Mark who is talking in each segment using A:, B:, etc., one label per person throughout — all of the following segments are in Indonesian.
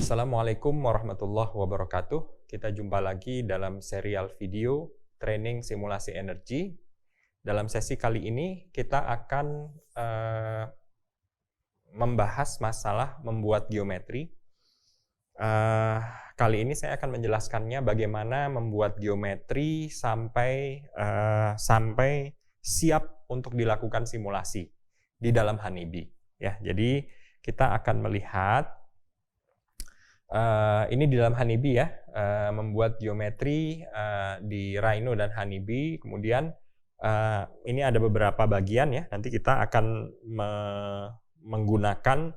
A: Assalamualaikum warahmatullahi wabarakatuh. Kita jumpa lagi dalam serial video training simulasi energi. Dalam sesi kali ini kita akan membahas masalah membuat geometri. Kali ini saya akan menjelaskannya bagaimana membuat geometri sampai siap untuk dilakukan simulasi di dalam Honeybee. Ya, jadi kita akan melihat ini di dalam Honeybee ya, membuat geometri di Rhino dan Honeybee. Kemudian ini ada beberapa bagian ya. Nanti kita akan menggunakan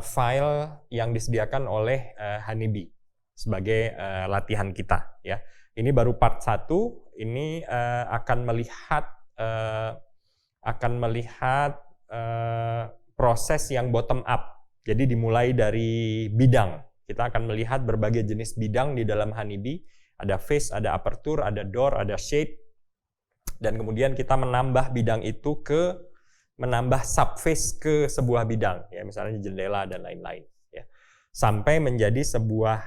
A: file yang disediakan oleh Honeybee sebagai latihan kita ya. Ini baru part 1. Ini akan melihat proses yang bottom up. Jadi dimulai dari bidang. Kita akan melihat berbagai jenis bidang di dalam Honeybee. Ada face, ada aperture, ada door, ada shade. Dan kemudian kita menambah bidang itu menambah subface ke sebuah bidang. Ya, misalnya jendela dan lain-lain. Ya. Sampai menjadi sebuah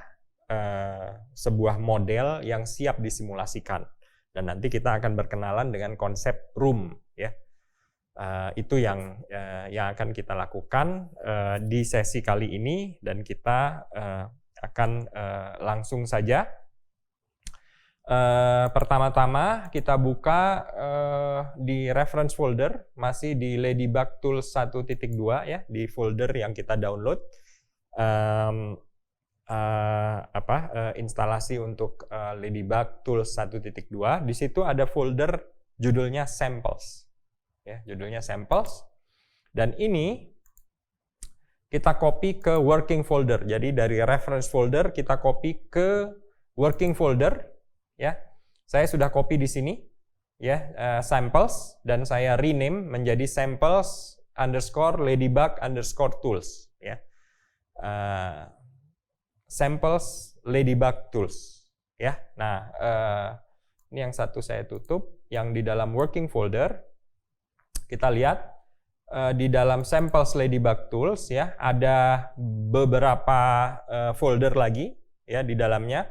A: model yang siap disimulasikan. Dan nanti kita akan berkenalan dengan konsep room. Ya. Itu yang akan kita lakukan di sesi kali ini, dan kita akan langsung saja. Pertama-tama kita buka di reference folder, masih di Ladybug Tools 1.2 ya, di folder yang kita download instalasi untuk Ladybug Tools 1.2. Di situ ada folder judulnya samples. Ya, judulnya samples, dan ini kita copy ke working folder. Jadi dari reference folder kita copy ke working folder ya. Saya sudah copy di sini ya, samples, dan saya rename menjadi samples_ladybug_tools ya. Samples ladybug tools ya. Nah, ini yang satu saya tutup, yang di dalam working folder. Kita lihat di dalam samples ladybug tools ya, ada beberapa folder lagi ya di dalamnya.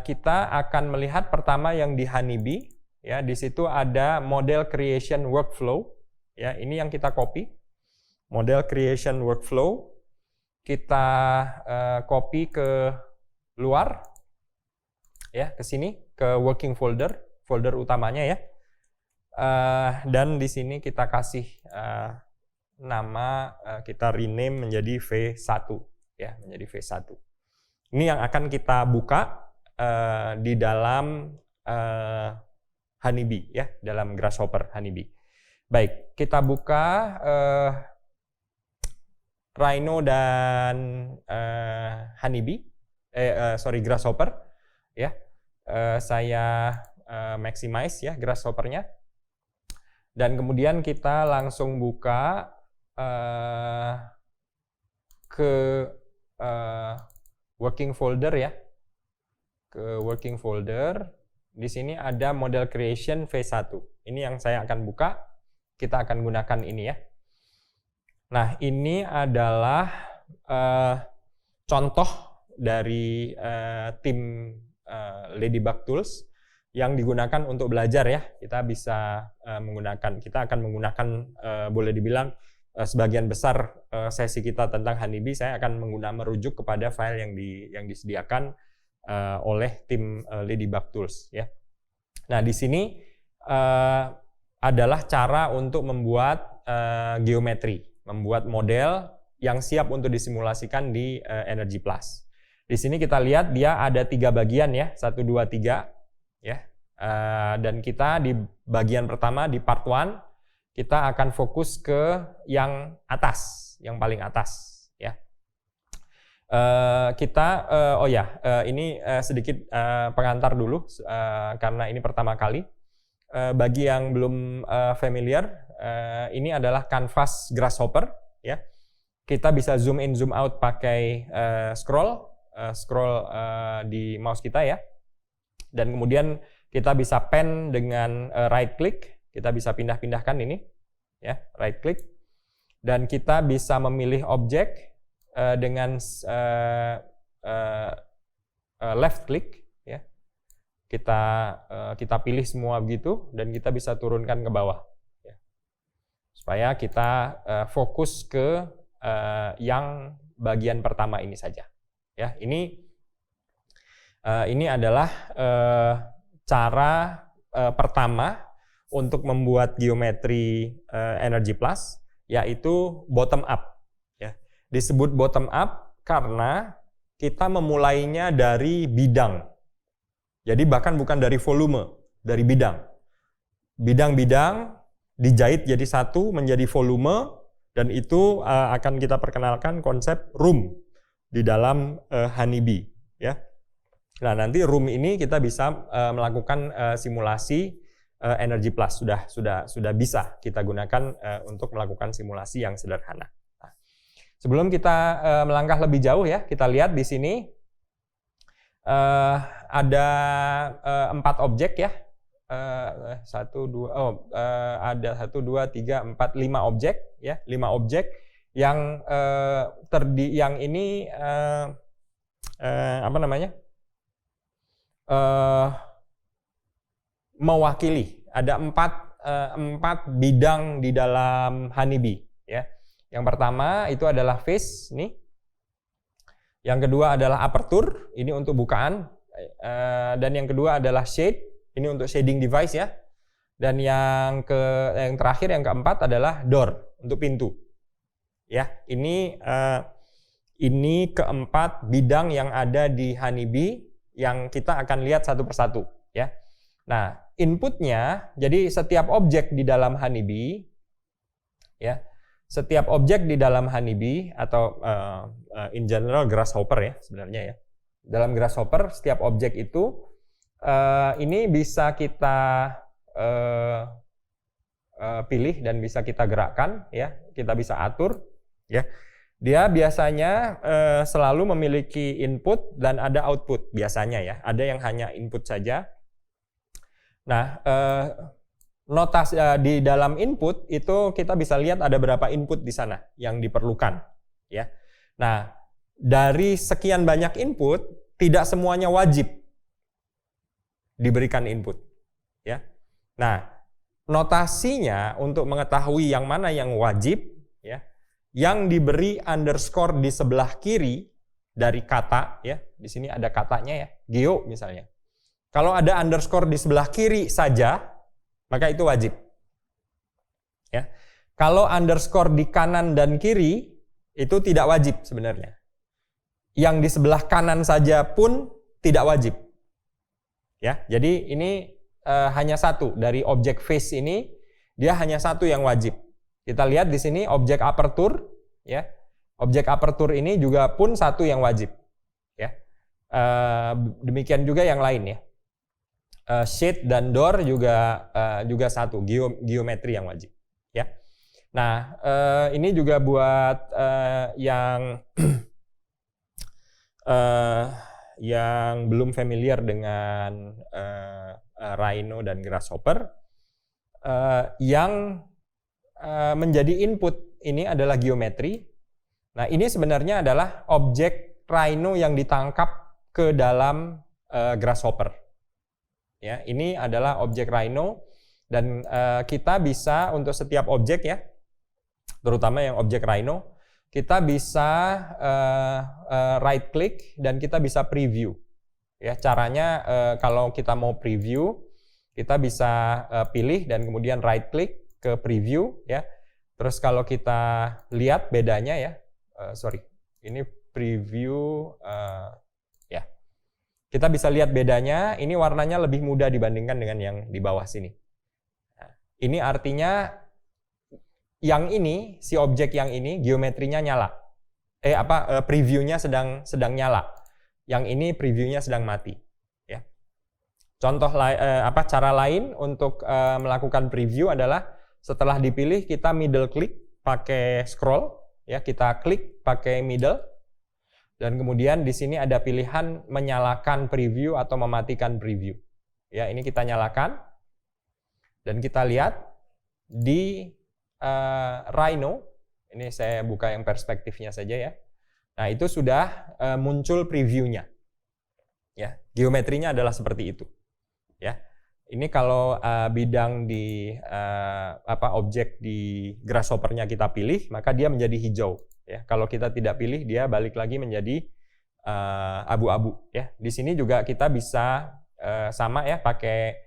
A: Kita akan melihat pertama yang di Honeybee ya, di situ ada model creation workflow ya, ini yang kita copy. Model creation workflow kita copy ke luar ya, ke sini ke working folder utamanya ya. Dan di sini kita kasih nama, kita rename menjadi V1 ya, menjadi V1. Ini yang akan kita buka di dalam Honeybee ya, dalam Grasshopper Honeybee. Baik, kita buka Rhino dan Honeybee, Grasshopper ya. Saya maximize ya Grasshopper-nya. Dan kemudian kita langsung buka ke working folder ya. Ke working folder. Di sini ada model creation V1. Ini yang saya akan buka. Kita akan gunakan ini ya. Nah, ini adalah contoh dari tim Ladybug Tools yang digunakan untuk belajar ya. Kita akan menggunakan boleh dibilang sebagian besar sesi kita tentang Honeybee saya akan merujuk kepada file yang disediakan oleh tim Ladybug Tools ya. Nah, di sini adalah cara untuk membuat geometri, membuat model yang siap untuk disimulasikan di Energy Plus. Di sini kita lihat dia ada 3 bagian ya, 1, 2, 3 ya. Dan kita di bagian pertama di part 1 kita akan fokus ke yang atas, yang paling atas ya. Ini sedikit pengantar dulu karena ini pertama kali. Bagi yang belum familiar, ini adalah kanvas Grasshopper ya. Kita bisa zoom in zoom out pakai scroll di mouse kita ya. Dan kemudian kita bisa pen dengan right click, kita bisa pindah-pindahkan ini ya, right click, dan kita bisa memilih objek dengan left click, ya, kita pilih semua begitu dan kita bisa turunkan ke bawah, ya, supaya kita fokus ke yang bagian pertama ini saja, ya. Ini adalah cara pertama untuk membuat geometri Energy Plus, yaitu bottom up, ya. Disebut bottom up karena kita memulainya dari bidang. Jadi bahkan bukan dari volume, dari bidang. Bidang-bidang dijahit jadi satu menjadi volume, dan itu akan kita perkenalkan konsep room di dalam Honeybee, ya. Nah, nanti room ini kita bisa melakukan simulasi Energy Plus, sudah bisa kita gunakan untuk melakukan simulasi yang sederhana. Nah, sebelum kita melangkah lebih jauh, ya, kita lihat di sini ada 4 objek, ya. Ada 1, 2, 3, 4, 5 objek, ya, 5 objek yang yang ini apa namanya? Mewakili. Ada 4 bidang di dalam Honeybee, ya. Yang pertama itu adalah face, nih. Yang kedua adalah aperture, ini untuk bukaan, dan yang kedua adalah shade, ini untuk shading device, ya. Dan yang terakhir, yang keempat adalah door, untuk pintu, ya. Ini keempat bidang yang ada di Honeybee yang kita akan lihat satu persatu, ya. Nah, inputnya, jadi setiap objek di dalam Honeybee, ya. Setiap objek di dalam Honeybee atau in general Grasshopper, ya, sebenarnya, ya. Dalam Grasshopper setiap objek itu ini bisa kita pilih dan bisa kita gerakkan, ya. Kita bisa atur, ya. Dia biasanya selalu memiliki input dan ada output biasanya, ya. Ada yang hanya input saja. Nah, notasi di dalam input itu kita bisa lihat ada berapa input di sana yang diperlukan, ya. Nah, dari sekian banyak input tidak semuanya wajib diberikan input, ya. Nah, notasinya untuk mengetahui yang mana yang wajib, ya, yang diberi underscore di sebelah kiri dari kata, ya. Di sini ada katanya, ya, geo misalnya. Kalau ada underscore di sebelah kiri saja, maka itu wajib, ya. Kalau underscore di kanan dan kiri itu tidak wajib sebenarnya. Yang di sebelah kanan saja pun tidak wajib, ya. Jadi ini hanya satu dari objek face ini, dia hanya satu yang wajib. Kita lihat di sini objek aperture, ya. Objek aperture ini juga pun satu yang wajib, ya. Demikian juga yang lain, ya. Shade dan door juga satu, geometri yang wajib, ya. Nah, ini juga buat yang yang belum familiar dengan Rhino dan Grasshopper, yang menjadi input ini adalah geometri. Nah, ini sebenarnya adalah objek Rhino yang ditangkap ke dalam Grasshopper. Ya, ini adalah objek Rhino dan kita bisa untuk setiap objek, ya, terutama yang objek Rhino, kita bisa right click dan kita bisa preview. Ya, caranya kalau kita mau preview, kita bisa pilih dan kemudian right click ke preview, ya. Terus kalau kita lihat bedanya, ya, ini preview. Kita bisa lihat bedanya, ini warnanya lebih muda dibandingkan dengan yang di bawah sini. Nah, ini artinya yang ini, si objek yang ini, geometrinya nyala. Previewnya sedang nyala. Yang ini previewnya sedang mati. Ya. Contoh cara lain untuk melakukan preview adalah setelah dipilih kita middle click pakai scroll, ya, kita klik pakai middle. Dan kemudian di sini ada pilihan menyalakan preview atau mematikan preview. Ya, ini kita nyalakan. Dan kita lihat di Rhino, ini saya buka yang perspektifnya saja, ya. Nah, itu sudah muncul previewnya. Ya, geometrinya adalah seperti itu. Ya. Ini kalau bidang di objek di grasshopper-nya kita pilih, maka dia menjadi hijau. Ya, kalau kita tidak pilih, dia balik lagi menjadi abu-abu. Ya, di sini juga kita bisa sama ya, pakai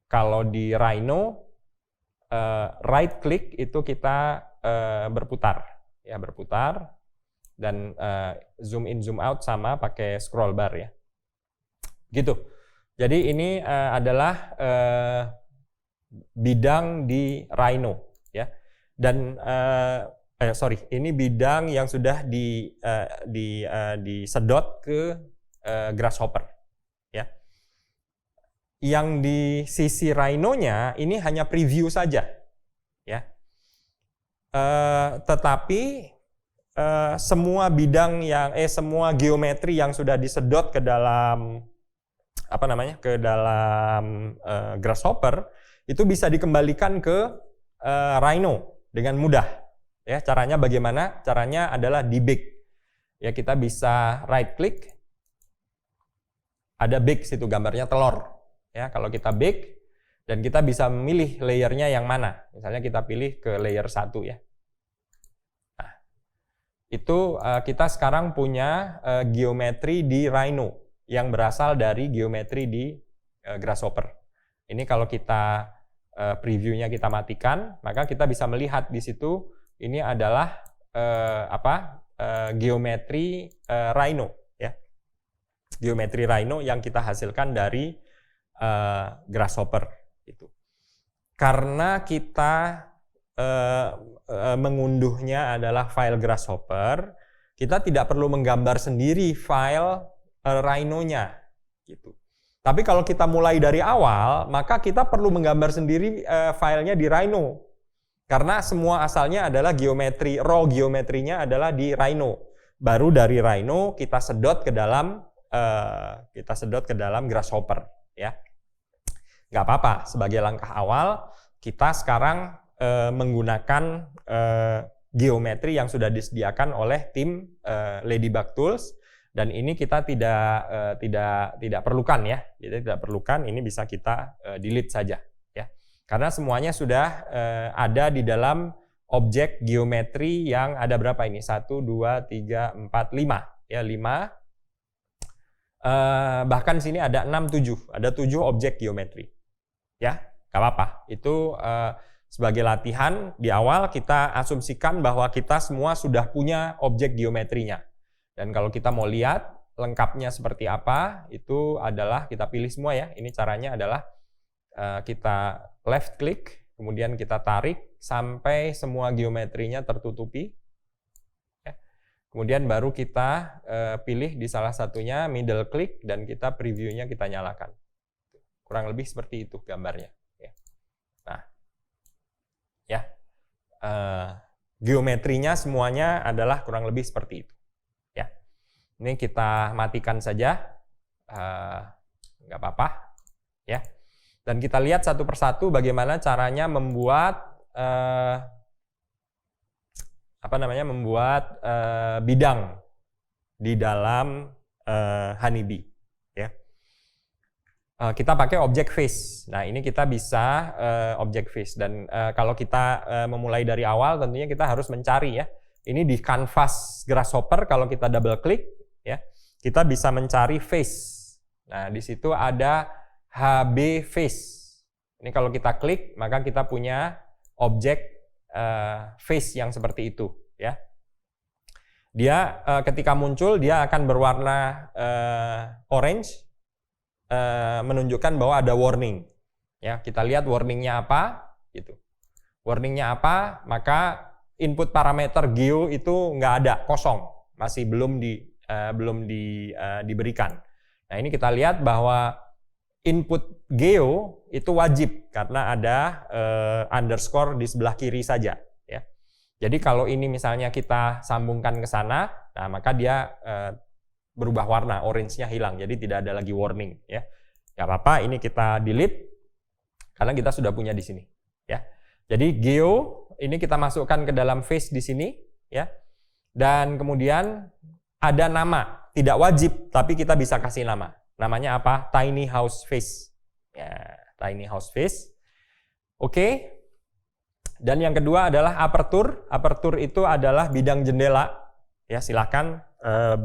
A: kalau di Rhino right click itu kita berputar, ya berputar, dan zoom in zoom out sama pakai scroll bar ya. Gitu. Jadi ini adalah bidang di Rhino ya. Dan ini bidang yang sudah disedot ke grasshopper ya. Yang di sisi Rhino-nya ini hanya preview saja ya. Tetapi semua bidang yang semua geometri yang sudah disedot ke dalam grasshopper itu bisa dikembalikan ke Rhino dengan mudah. Ya, caranya bagaimana? Caranya adalah di bake. Ya, kita bisa right click. Ada bake situ gambarnya telur. Ya, kalau kita bake dan kita bisa memilih layernya yang mana. Misalnya kita pilih ke layer 1 ya. Nah, itu kita sekarang punya geometri di Rhino yang berasal dari geometri di grasshopper. Ini kalau kita previewnya kita matikan, maka kita bisa melihat di situ ini adalah geometri Rhino ya. Geometri Rhino yang kita hasilkan dari grasshopper itu. Karena kita mengunduhnya adalah file grasshopper, kita tidak perlu menggambar sendiri file Rhino-nya gitu. Tapi kalau kita mulai dari awal, maka kita perlu menggambar sendiri filenya di Rhino. Karena semua asalnya adalah geometri, raw geometrinya adalah di Rhino. Baru dari Rhino kita sedot ke dalam grasshopper ya. Nggak apa-apa, sebagai langkah awal kita sekarang menggunakan geometri yang sudah disediakan oleh tim Ladybug Tools. Dan ini kita tidak perlukan ya, jadi tidak perlukan. Ini bisa kita delete saja ya, karena semuanya sudah ada di dalam objek geometri yang ada berapa ini? 1, 2, 3, 4, 5 ya, 5. Bahkan sini ada 6, 7, ada 7 objek geometri ya, nggak apa-apa. Itu sebagai latihan di awal kita asumsikan bahwa kita semua sudah punya objek geometrinya. Dan kalau kita mau lihat lengkapnya seperti apa, itu adalah kita pilih semua ya. Ini caranya adalah kita left click, kemudian kita tarik sampai semua geometrinya tertutupi. Ya. Kemudian baru kita pilih di salah satunya middle click dan kita previewnya kita nyalakan. Kurang lebih seperti itu gambarnya. Ya. Nah, ya geometrinya semuanya adalah kurang lebih seperti itu. Ini kita matikan saja, nggak apa-apa, ya. Dan kita lihat satu persatu bagaimana caranya membuat bidang di dalam Honeybee, ya. Kita pakai objek face. Nah, ini kita bisa objek face. Dan kalau kita memulai dari awal, tentunya kita harus mencari ya. Ini di kanvas grasshopper, kalau kita double klik, ya, kita bisa mencari face. Nah, di situ ada HB face. Ini kalau kita klik, maka kita punya objek face yang seperti itu, ya. Dia ketika muncul dia akan berwarna orange, menunjukkan bahwa ada warning. Ya, kita lihat warningnya apa, gitu. Warningnya apa? Maka input parameter geo itu nggak ada, kosong, masih belum diberikan. Nah, ini kita lihat bahwa input geo itu wajib karena ada underscore di sebelah kiri saja. Ya. Jadi kalau ini misalnya kita sambungkan ke sana, nah maka dia berubah warna, orange-nya hilang, jadi tidak ada lagi warning. Ya, nggak apa-apa, ini kita delete karena kita sudah punya di sini. Ya, jadi geo ini kita masukkan ke dalam face di sini. Ya. Dan kemudian ada nama, tidak wajib, tapi kita bisa kasih nama. Namanya apa? Tiny house face. Ya, tiny house face. Oke. Dan yang kedua adalah aperture. Aperture itu adalah bidang jendela. Ya, silakan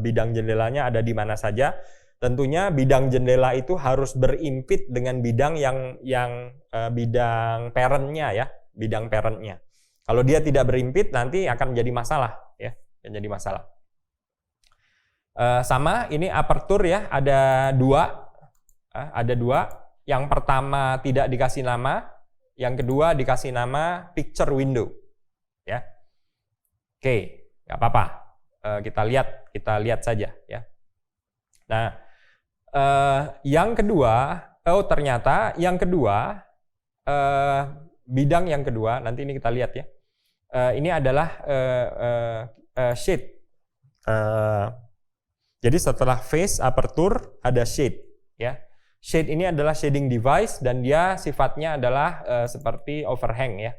A: bidang jendelanya ada di mana saja. Tentunya bidang jendela itu harus berimpit dengan bidang yang bidang parent-nya ya, bidang parent-nya. Kalau dia tidak berimpit nanti akan menjadi masalah ya, menjadi masalah. Sama ini aperture ya, ada dua. Yang pertama tidak dikasih nama, yang kedua dikasih nama picture window ya. Oke, nggak apa-apa. Kita lihat saja ya. Nah, yang kedua, ternyata yang kedua, bidang yang kedua, nanti ini kita lihat ya. Ini adalah shade. Jadi setelah face, aperture, ada shade ya. Shade ini adalah shading device dan dia sifatnya adalah seperti overhang ya.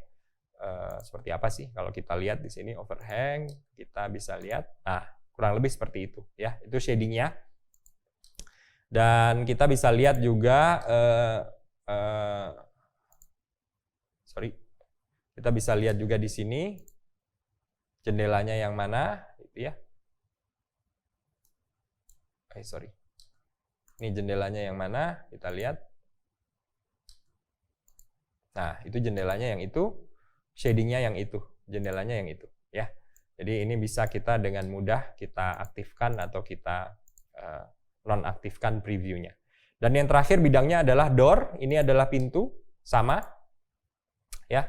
A: Seperti apa sih kalau kita lihat di sini overhang, kita bisa lihat. Nah, kurang lebih seperti itu ya. Itu shadingnya. Dan kita bisa lihat juga kita bisa lihat juga di sini jendelanya yang mana gitu ya. Ini jendelanya yang mana, kita lihat. Nah, itu jendelanya yang itu, shadingnya yang itu, jendelanya yang itu ya. Jadi ini bisa kita dengan mudah kita aktifkan atau kita nonaktifkan previewnya. Dan yang terakhir bidangnya adalah door, ini adalah pintu, sama ya,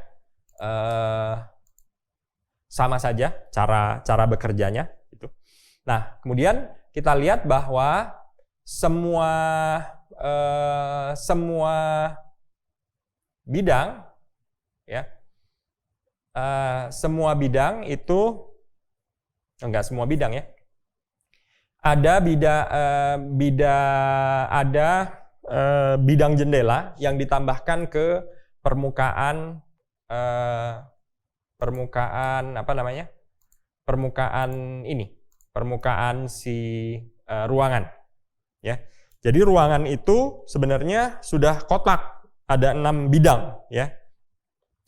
A: sama saja cara bekerjanya itu. Nah, kemudian kita lihat bahwa semua bidang ya, semua bidang itu enggak semua bidang ya. Ada bidang jendela yang ditambahkan ke permukaan apa namanya? Permukaan si ruangan ya. Jadi ruangan itu sebenarnya sudah kotak, ada 6 bidang ya.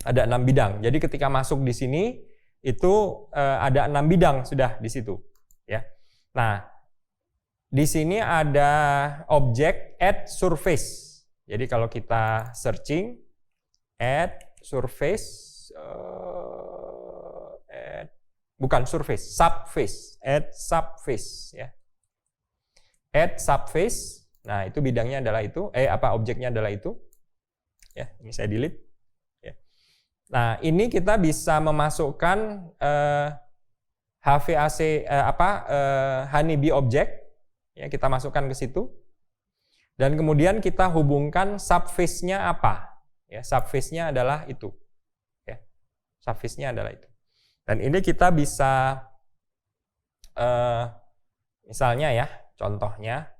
A: Ada 6 bidang. Jadi ketika masuk di sini itu ada 6 bidang sudah di situ ya. Nah, di sini ada objek add surface. Jadi kalau kita searching add surface, bukan surface, subface, add subface ya. Add subface. Nah, itu bidangnya adalah itu, objeknya adalah itu. Ya, ini saya delete. Ya. Nah, ini kita bisa memasukkan HVAC honeybee object. Ya, kita masukkan ke situ. Dan kemudian kita hubungkan subface-nya apa? Ya, subface-nya adalah itu. Ya. Subface-nya adalah itu. Dan ini kita bisa misalnya ya, contohnya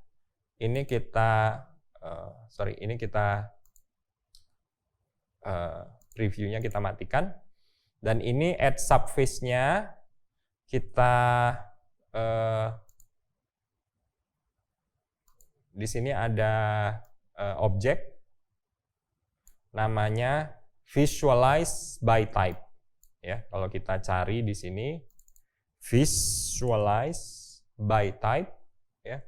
A: ini kita previewnya kita matikan. Dan ini add subface-nya kita di sini ada objek namanya visualize by type ya. Kalau kita cari di sini visualize by type ya,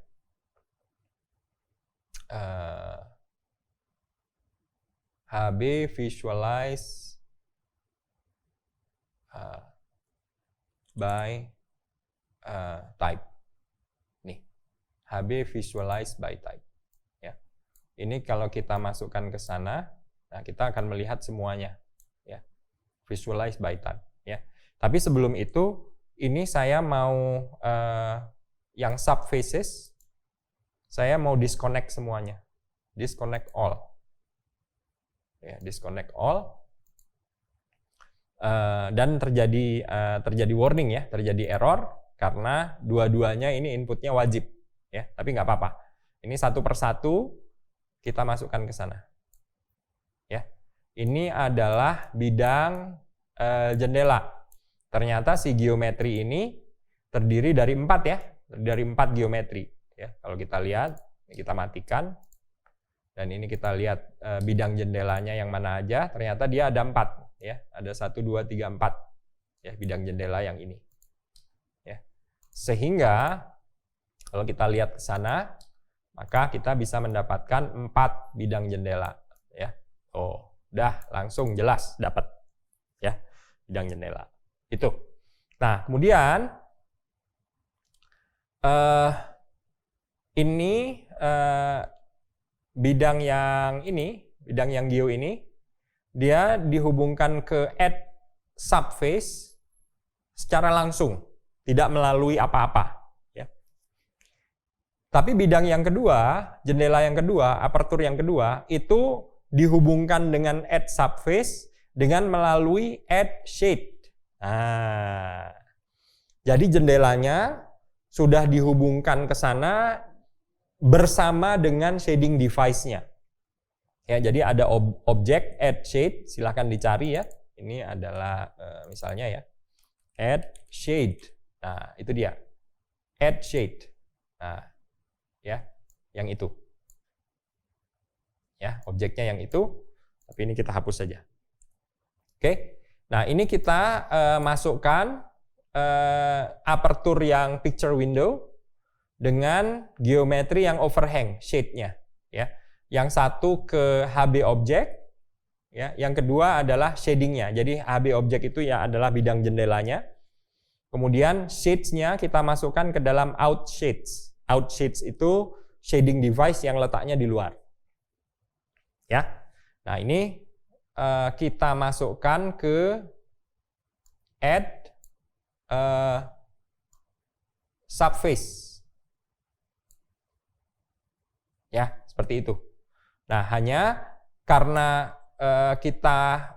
A: HB visualize by type. Nih, HB visualize by type. Ya. Ini kalau kita masukkan ke sana, nah kita akan melihat semuanya. Ya. Visualize by type. Ya. Tapi sebelum itu, ini saya mau yang subfaces, saya mau disconnect semuanya. Disconnect all. Ya, disconnect all. Dan terjadi warning ya, terjadi error karena dua-duanya ini inputnya wajib ya, tapi nggak apa-apa. Ini satu persatu kita masukkan ke sana. Ya, ini adalah bidang jendela. Ternyata si geometri ini terdiri dari 4 ya, dari 4 geometri ya. Kalau kita lihat, kita matikan dan ini kita lihat bidang jendelanya yang mana aja, ternyata dia ada 4 ya, ada 1 2 3 4 ya bidang jendela yang ini. Ya. Sehingga kalau kita lihat ke sana, maka kita bisa mendapatkan 4 bidang jendela ya. Oh, udah langsung jelas dapat ya bidang jendela. Itu. Nah, kemudian ini bidang yang geo ini, dia dihubungkan ke add subface secara langsung, tidak melalui apa-apa. Ya. Tapi bidang yang kedua, jendela yang kedua, aperture yang kedua, itu dihubungkan dengan add subface dengan melalui add shade. Nah, jadi jendelanya sudah dihubungkan ke sana bersama dengan shading device-nya. Ya, jadi ada objek add shade, silahkan dicari ya. Ini adalah misalnya ya, add shade. Nah, itu dia. Add shade. Nah, ya, yang itu. Ya, objeknya yang itu, tapi ini kita hapus saja. Oke. Nah, ini kita masukkan aperture yang picture window dengan geometri yang overhang shade-nya ya. Yang satu ke HB object ya, yang kedua adalah shading-nya. Jadi HB object itu ya adalah bidang jendelanya. Kemudian shades-nya kita masukkan ke dalam out shades. Out shades itu shading device yang letaknya di luar. Ya. Nah, ini kita masukkan ke add subface. Ya, seperti itu. Nah, hanya karena kita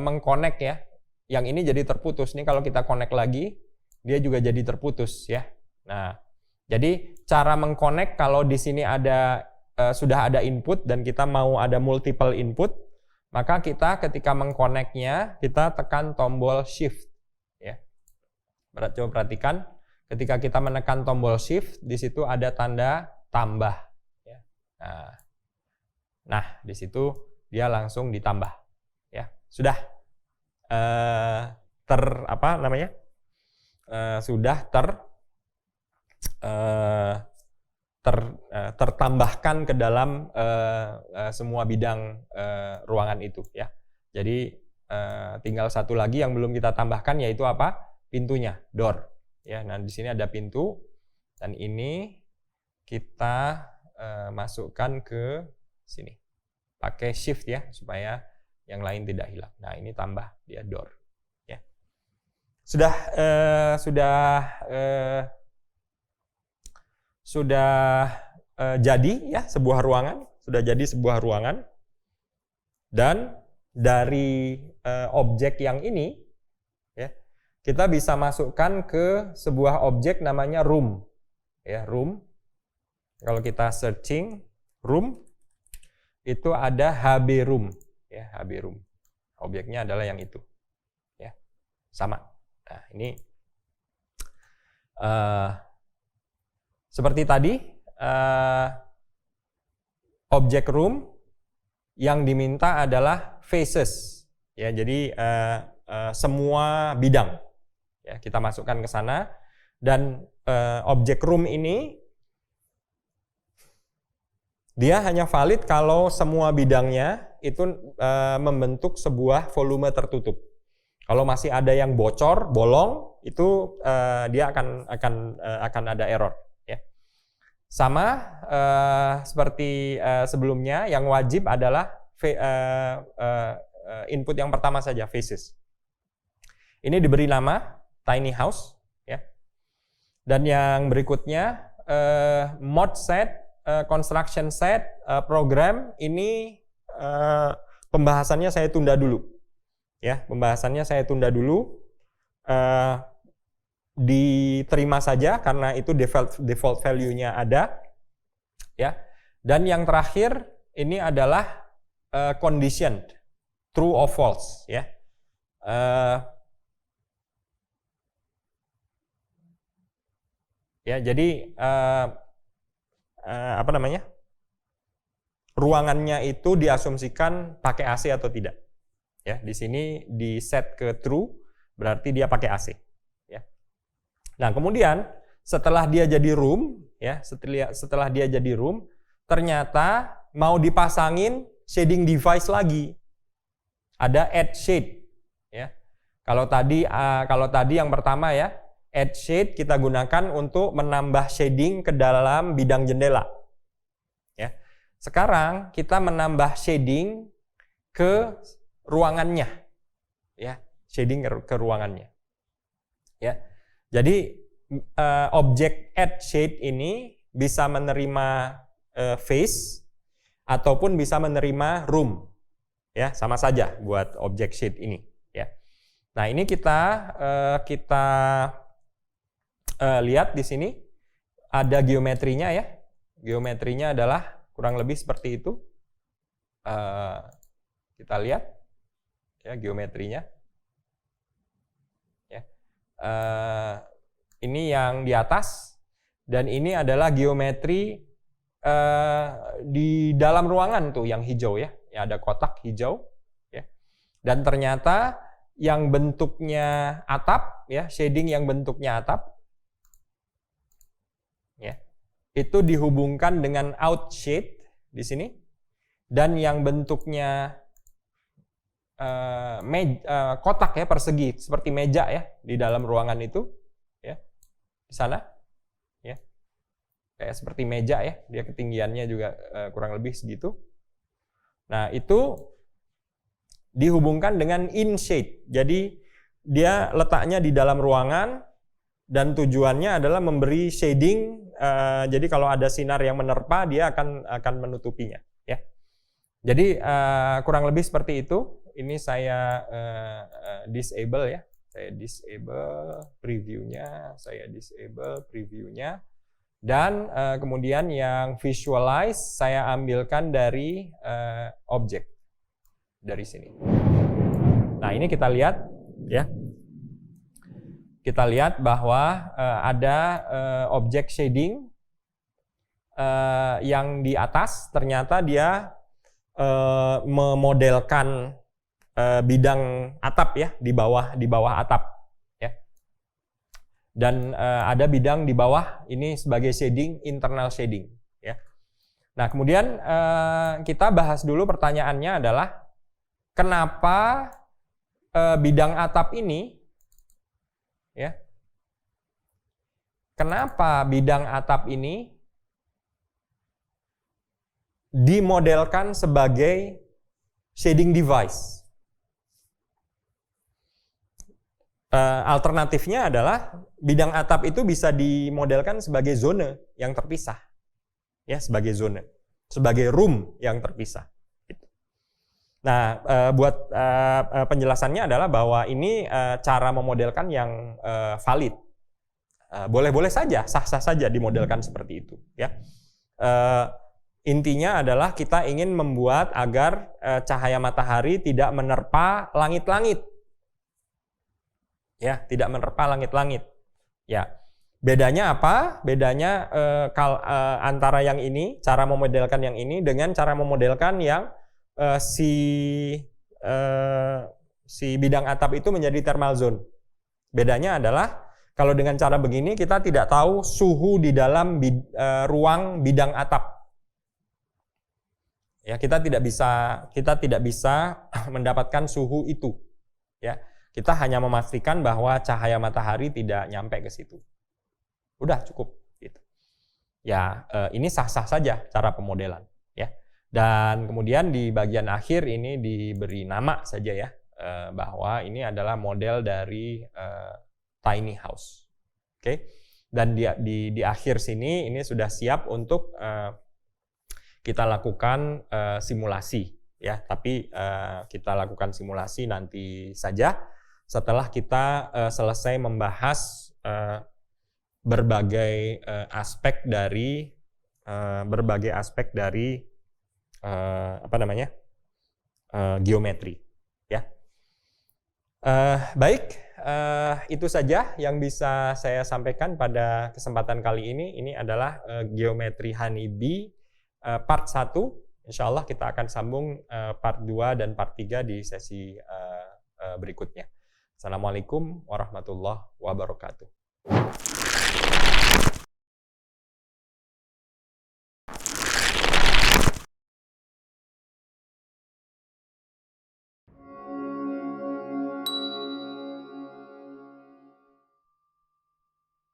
A: mengkonek ya, yang ini jadi terputus. Ini kalau kita connect lagi, dia juga jadi terputus ya. Nah, jadi cara mengkonek kalau di sini ada sudah ada input dan kita mau ada multiple input, maka kita ketika mengkoneknya kita tekan tombol shift ya. Coba perhatikan, ketika kita menekan tombol shift, di situ ada tanda tambah ya. Nah, di situ dia langsung ditambah ya. Sudah tertambahkan ke dalam semua bidang ruangan itu ya. Jadi tinggal satu lagi yang belum kita tambahkan, yaitu apa? Pintunya, door ya. Nah, di sini ada pintu dan ini kita masukkan ke sini pakai shift ya, supaya yang lain tidak hilang. Nah, ini tambah dia door ya. Sudah jadi ya sebuah ruangan, dan dari objek yang ini ya, kita bisa masukkan ke sebuah objek namanya room ya. Room, kalau kita searching room, itu ada HB room ya. HB room objeknya adalah yang itu ya, sama. Nah, ini seperti tadi, objek room yang diminta adalah faces ya. Jadi semua bidang ya kita masukkan ke sana, dan objek room ini dia hanya valid kalau semua bidangnya itu membentuk sebuah volume tertutup. Kalau masih ada yang bocor, bolong, itu dia akan ada error ya. Sama seperti sebelumnya, yang wajib adalah input yang pertama saja, faces. Ini diberi nama tiny house ya. Dan yang berikutnya mod set, construction set, program, ini pembahasannya saya tunda dulu ya. Pembahasannya saya tunda dulu, diterima saja karena itu default value-nya ada ya. Dan yang terakhir ini adalah condition true or false ya. Ya, jadi apa namanya? Ruangannya itu diasumsikan pakai AC atau tidak. Ya, di sini di set ke true, berarti dia pakai AC. Ya. Nah, kemudian setelah dia jadi room, ya, setelah dia jadi room, ternyata mau dipasangin shading device lagi. Ada add shade, ya. Kalau tadi yang pertama ya, add shade kita gunakan untuk menambah shading ke dalam bidang jendela. Ya. Sekarang kita menambah shading ke ruangannya, ya, shading ke ruangannya. Ya. Jadi objek add shade ini bisa menerima face ataupun bisa menerima room. Ya, sama saja buat objek shade ini, ya. Nah, ini kita lihat di sini ada geometrinya ya. Geometrinya adalah kurang lebih seperti itu. Kita lihat ya geometrinya. Ya. Ini yang di atas dan ini adalah geometri di dalam ruangan tuh yang hijau ya. Ya, ada kotak hijau ya. Dan ternyata yang bentuknya atap ya, shading yang bentuknya atap ya, itu dihubungkan dengan out shade di sini, dan yang bentuknya kotak ya, persegi seperti meja ya di dalam ruangan itu ya, di sana ya, kayak seperti meja ya, dia ketinggiannya juga kurang lebih segitu. Nah, itu dihubungkan dengan in shade. Jadi dia letaknya di dalam ruangan dan tujuannya adalah memberi shading. Jadi kalau ada sinar yang menerpa, dia akan menutupinya. Ya. Jadi kurang lebih seperti itu. Ini saya disable ya. Saya disable previewnya. Dan kemudian yang visualize saya ambilkan dari objek dari sini. Nah, ini kita lihat ya. Kita lihat bahwa ada objek shading yang di atas ternyata dia memodelkan bidang atap ya, di bawah atap. Dan ada bidang di bawah ini sebagai shading, internal shading ya. Nah, kemudian kita bahas dulu, pertanyaannya adalah kenapa bidang atap ini ya, kenapa bidang atap ini dimodelkan sebagai shading device? Alternatifnya adalah bidang atap itu bisa dimodelkan sebagai zona yang terpisah, ya, sebagai zona, sebagai room yang terpisah. Nah, buat penjelasannya adalah bahwa ini cara memodelkan yang valid. Boleh-boleh saja, sah-sah saja dimodelkan seperti itu, ya. Intinya adalah kita ingin membuat agar cahaya matahari tidak menerpa langit-langit. Ya, tidak menerpa langit-langit. Ya, bedanya apa? Bedanya antara yang ini, cara memodelkan yang ini dengan cara memodelkan yang si bidang atap itu menjadi thermal zone. Bedanya adalah kalau dengan cara begini kita tidak tahu suhu di dalam ruang bidang atap. Ya, kita tidak bisa mendapatkan suhu itu. Ya. Kita hanya memastikan bahwa cahaya matahari tidak nyampe ke situ. Udah cukup gitu. Ya, ini sah-sah saja cara pemodelan ya. Dan kemudian di bagian akhir ini diberi nama saja ya, bahwa ini adalah model dari tiny house. Oke. Dan di akhir sini ini sudah siap untuk kita lakukan simulasi ya, tapi kita lakukan simulasi nanti saja setelah kita selesai membahas berbagai aspek dari geometri ya. Baik, itu saja yang bisa saya sampaikan pada kesempatan kali ini. Ini adalah geometri Honeybee part 1. Insya Allah kita akan sambung part 2 dan part 3 di sesi berikutnya. Assalamualaikum warahmatullahi wabarakatuh.